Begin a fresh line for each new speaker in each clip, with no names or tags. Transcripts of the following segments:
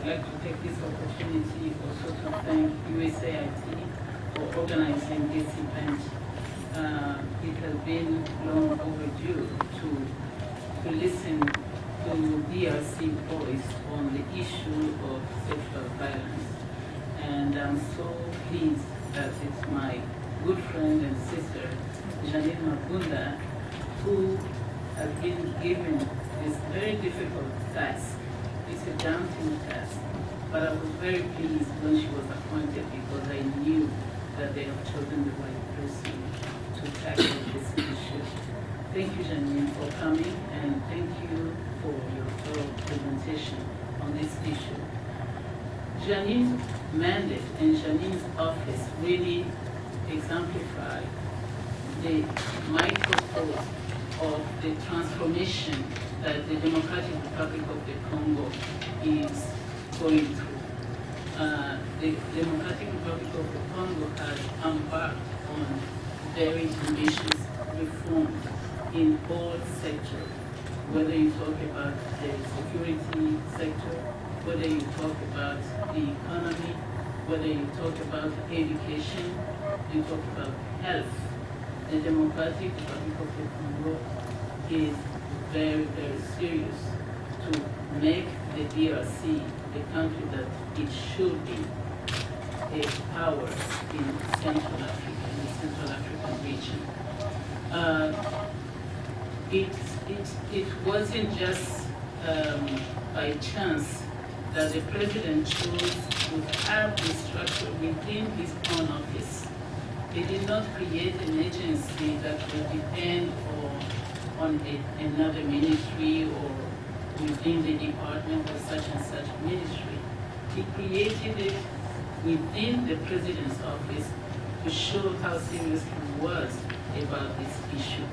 I'd like to take this opportunity also to thank USAID for organizing this event. It has been long overdue to listen to DRC voice on the issue of sexual violence. And I'm so pleased that it's my good friend and sister, Jeunes Mabunda, who has been given this very difficult task. It's a daunting task, but I was very pleased when she was appointed because I knew that they have chosen the right person to tackle this issue. Thank you, Jeunes, for coming, and thank you for your thorough presentation on this issue. Jeunes' mandate and Jeunes' office really exemplify the microcosm of the transformation that the Democratic Republic of the Congo is going through. The Democratic Republic of the Congo has embarked on very ambitious reforms in all sectors, whether you talk about the security sector, whether you talk about the economy, whether you talk about education, you talk about health. The Democratic Republic of the Congo is very, very serious to make the DRC the country that it should be, a power in Central Africa, in the Central African region. It wasn't just by chance that the president chose to have this structure within his own office. He did not create an agency that will depend on another ministry or within the department of such and such ministry. He created it within the president's office to show how serious he was about this issue.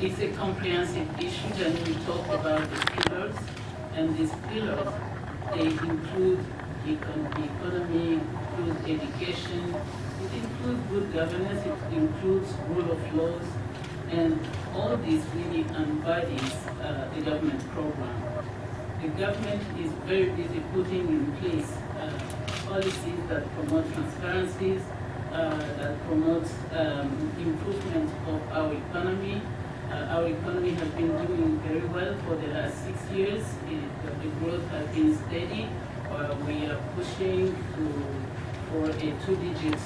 It's a comprehensive issue, and we talked about the pillars, and these pillars, they include economy, include education, it includes good governance, it includes rule of laws, and all this really embodies the government program. The government is very busy putting in place policies that promote transparencies, that promote improvement of our economy. Our economy has been doing very well for the last 6 years. The growth has been steady. We are pushing for a 2-digit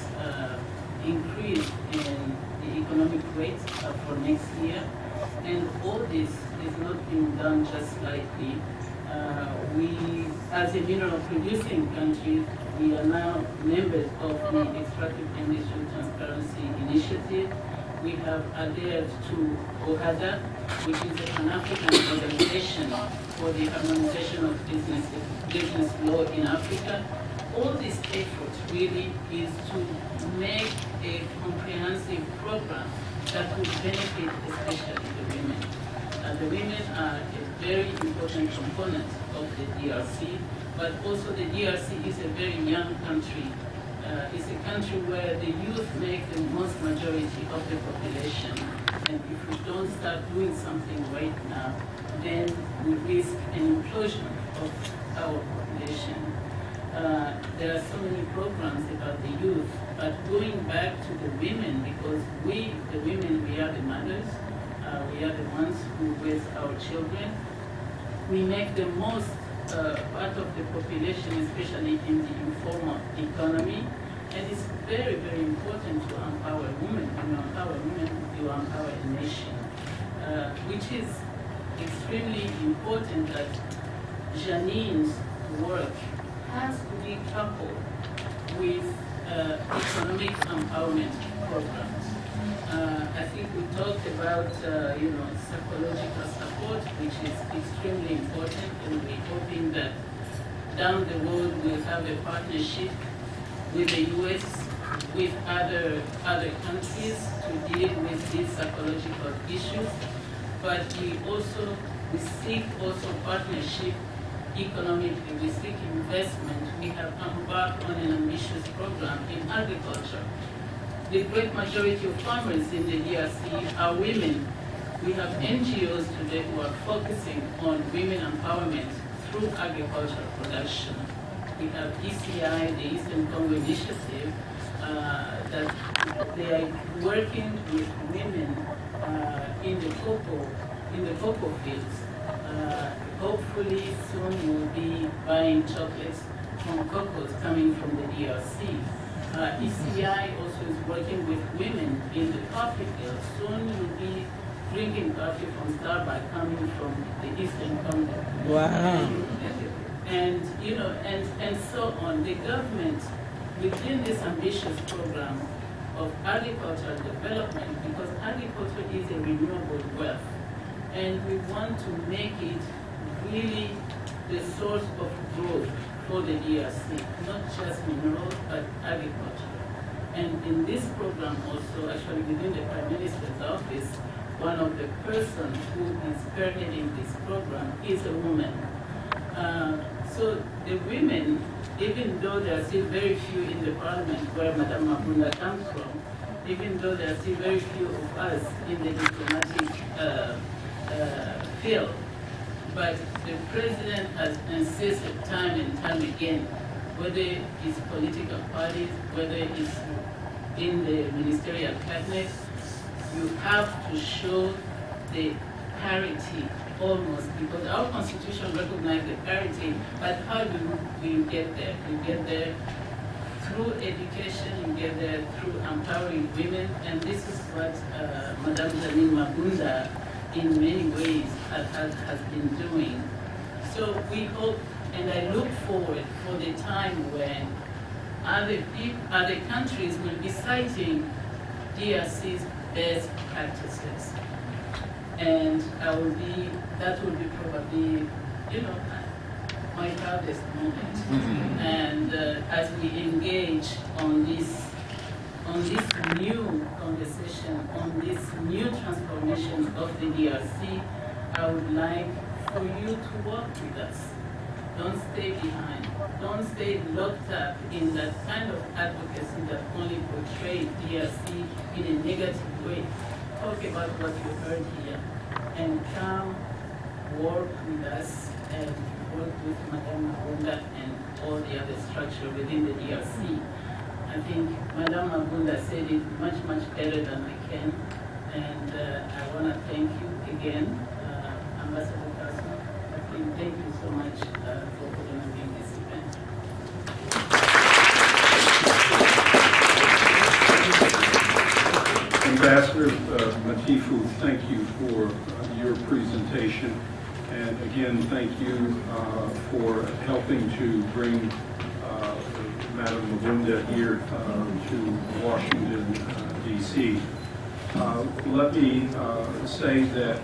increase in the economic rate for next year. And all this is not being done just lightly. We, as a mineral producing country, we are now members of the Extractive Industry Transparency Initiative. We have adhered to OHADA, which is a Pan-African organization for the harmonization of business law in Africa. All this effort really is to make a comprehensive program that will benefit especially the women. The women are a very important component of the DRC, but also the DRC is a very young country. It's a country where the youth make the most majority of the population. And if we don't start doing something right now, then we risk an implosion of our population. There are so many programs about the youth, but going back to the women, because we, the women, we are the mothers, we are the ones who raise our children. We make the most part of the population, especially in the informal economy, and it's very, very important to empower women. When you empower women, you empower a nation, which is extremely important that Jeunes' work has to be coupled with economic empowerment programs. I think we talked about psychological support, which is extremely important, and we're hoping that down the road we'll have a partnership with the U.S., with other countries to deal with these psychological issues. But we seek also partnership economically, we seek investment. We have embarked on an ambitious program in agriculture. The great majority of farmers in the DRC are women. We have NGOs today who are focusing on women empowerment through agricultural production. we have ECI, the Eastern Congo Initiative, that they are working with women in the cocoa fields. Hopefully soon we'll be buying chocolates from cocos coming from the DRC. ECI also is working with women in the coffee fields. Soon you'll be drinking coffee from Starbucks coming from the Eastern Congo.
Wow.
And you know, and so on. The government, within this ambitious program of agricultural development, because agriculture is a renewable wealth, and we want to make it really the source of growth for the DRC, not just minerals, but agriculture. And in this program also, actually within the Prime Minister's office, one of the persons who is spearheading this program is a woman. So the women, even though there are still very few in the parliament where Madame Mabunda comes from, even though there are still very few of us in the diplomatic field, but the president has insisted time and time again, whether it's political parties, whether it's in the ministerial cabinet, you have to show the parity almost, because our constitution recognizes the parity, but how do we get there? You get there through education, you get there through empowering women, and this is what Madame Janine Mabunda in many ways has been doing. So we hope, and I look forward for the time when other countries will be citing DRC's best practices. And that will be probably, you know, my proudest moment. Mm-hmm. And as we engage on this new conversation, on this new transformation of the DRC, I would like for you to work with us. Don't stay behind. Don't stay locked up in that kind of advocacy that only portrays DRC in a negative way. Talk about what you heard here and come work with us and work with Madame Mabunda and all the other structure within the DRC. I think Madame Mabunda said it much, much better than I can. And I want to thank you again, Ambassador Carson. Thank you so much for organizing this event.
Ambassador Matifu, thank you for your presentation. And again, thank you for helping to bring Madame Mabunda here to Washington, D.C. Let me say that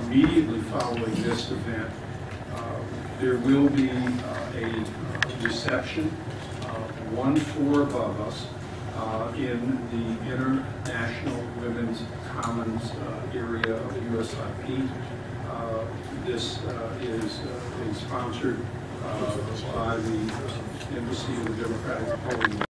immediately following this event, there will be a reception, one floor above us, in the International Women's Commons area of USIP. This is sponsored by the Embassy of the Democratic Republic